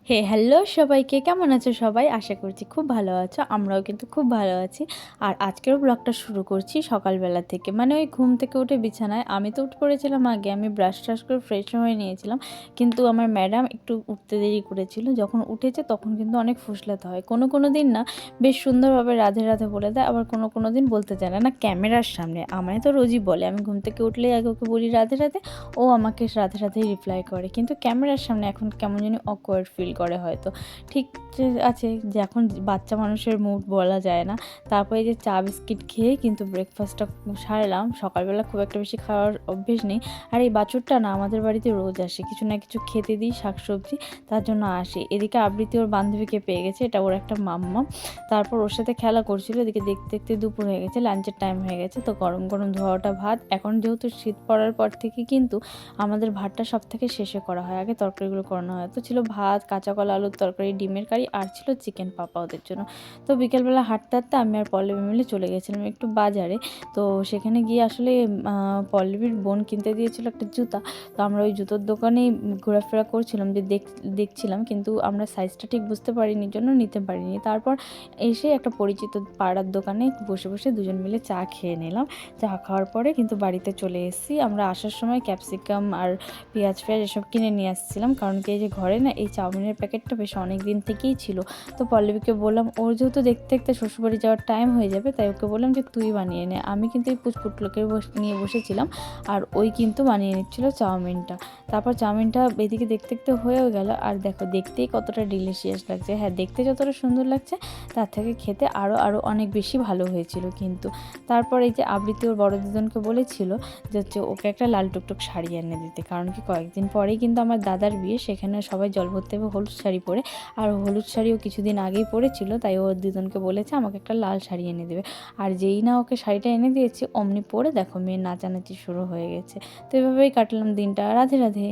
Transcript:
Hello সবাইকে, কেমন আছো সবাই? আশা করছি খুব ভালো আছো। আমরাও কিন্তু খুব ভালো আছি। আর আজকের ব্লগটা শুরু করছি সকালবেলা থেকে। মানে ওই ঘুম থেকে উঠে বিছানায় আমি তো উঠে পড়েছিলাম আগে। আমি ব্রাশ করে ফ্রেশ হয়ে নিয়েছিলাম। কিন্তু আমার ম্যাডাম একটু উঠতে দেরি করেছিল। যখন উঠেছে তখন কিন্তু অনেক ফুসলাতে হয়। কোনো দিন না বেশ সুন্দরভাবে রাধে রাধে বলে দেয়, আবার কোনো দিন বলতে চায় না, না ক্যামেরার সামনে। আমায় তো রোজই বলে, আমি ঘুম থেকে উঠলেই আগে ওকে বলি রাধে রাধে, ও আমাকে রাধে রাধেই রিপ্লাই করে। কিন্তু ক্যামেরার সামনে এখন কেমন জানি অকওয়ার্ড ফিল করে হয়তো। ঠিক আছে, যে এখন বাচ্চা মানুষের মুড বলা যায় না। তারপরে যে চা বিস্কিট খেয়ে কিন্তু ব্রেকফাস্টটা সারলাম। সকালবেলা খুব একটা বেশি খাওয়ার অভ্যেস নেই। আর এই বাছুরটা না আমাদের বাড়িতে রোজ আসে, কিছু না কিছু খেতে দিই, শাকসবজি, তার জন্য আসে। এদিকে আবৃত্তি ওর বান্ধবীকে পেয়ে গেছে, এটা ওর একটা মাম্মা। তারপর ওর সাথে খেলা করছিল। এদিকে দেখতে দেখতে দুপুর হয়ে গেছে, লাঞ্চের টাইম হয়ে গেছে। তো গরম গরম ধোয়াটা ভাত, এখন যেহেতু শীত পড়ার পর থেকে কিন্তু আমাদের ভাতটা সব থেকে শেষে করা হয়, আগে তরকারিগুলো করানো হয়। তো ছিল ভাত, কাঁচা কলা আলুর তরকারি, ডিমের কারি, আর ছিল চিকেন পাপা ওদের জন্য। তো বিকেলবেলা হাঁটতে হাঁটতে আমি আর পল্লবী মিলে চলে গেছিলাম একটু বাজারে। তো সেখানে গিয়ে আসলে পল্লবীর বোন কিনতে দিয়েছিল একটা জুতা। তো আমরা ওই জুতোর দোকানেই ঘোরাফেরা করছিলাম, যে দেখছিলাম, কিন্তু আমরা সাইজটা ঠিক বুঝতে পারিনি, জন্য নিতে পারিনি। তারপর এসে একটা পরিচিত পাড়ার দোকানে বসে বসে দুজন মিলে চা খেয়ে নিলাম। চা খাওয়ার পরে কিন্তু বাড়িতে চলে এসেছি। আমরা আসার সময় ক্যাপসিকাম আর পেঁয়াজ এসব কিনে নিয়ে আসছিলাম, কারণ কি এই যে ঘরে না এই চাউমিনের প্যাকেটটা বেশ অনেক দিন থেকেই ছিল। তো পল্লবীকে বললাম, ওর যেহেতু দেখতে দেখতে শ্বশুরবাড়ি যাওয়ার টাইম হয়ে যাবে, তাই ওকে বললাম যে তুই বানিয়ে নে। আমি কিন্তু এই পুচকুটলোকে নিয়ে বসেছিলাম, আর ওই কিন্তু বানিয়ে নিচ্ছিল চাউমিনটা। তারপর চাউমিনটা এদিকে দেখতে দেখতে হয়েও গেল। আর দেখো দেখতেই কতটা ডিলিশিয়াস লাগছে। হ্যাঁ, দেখতে যতটা সুন্দর লাগছে তার থেকে খেতে আরও অনেক বেশি ভালো হয়েছিল কিন্তু। তারপর এই যে আবৃত্তি ওর বড় দিদনকে বলেছিল যে ওকে একটা লাল টুকটুক শাড়ি এনে দিতে, কারণ কি কয়েকদিন পরেই কিন্তু আমার দাদার বিয়ে, সেখানে সবাই জল ভরতে হবে হলুদ শাড়ি পরে। আর হলুদ শাড়িও কিছুদিন আগেই পরেছিল, তাই ওর দিদনকে বলেছে আমাকে একটা লাল শাড়ি এনে দেবে। আর যেই না ওকে শাড়িটা এনে দিয়েছে, অমনি পরে দেখো মেয়ের নাচানাচি শুরু হয়ে গেছে। তো এভাবেই কাটলাম দিনটা। রাধে রাধে।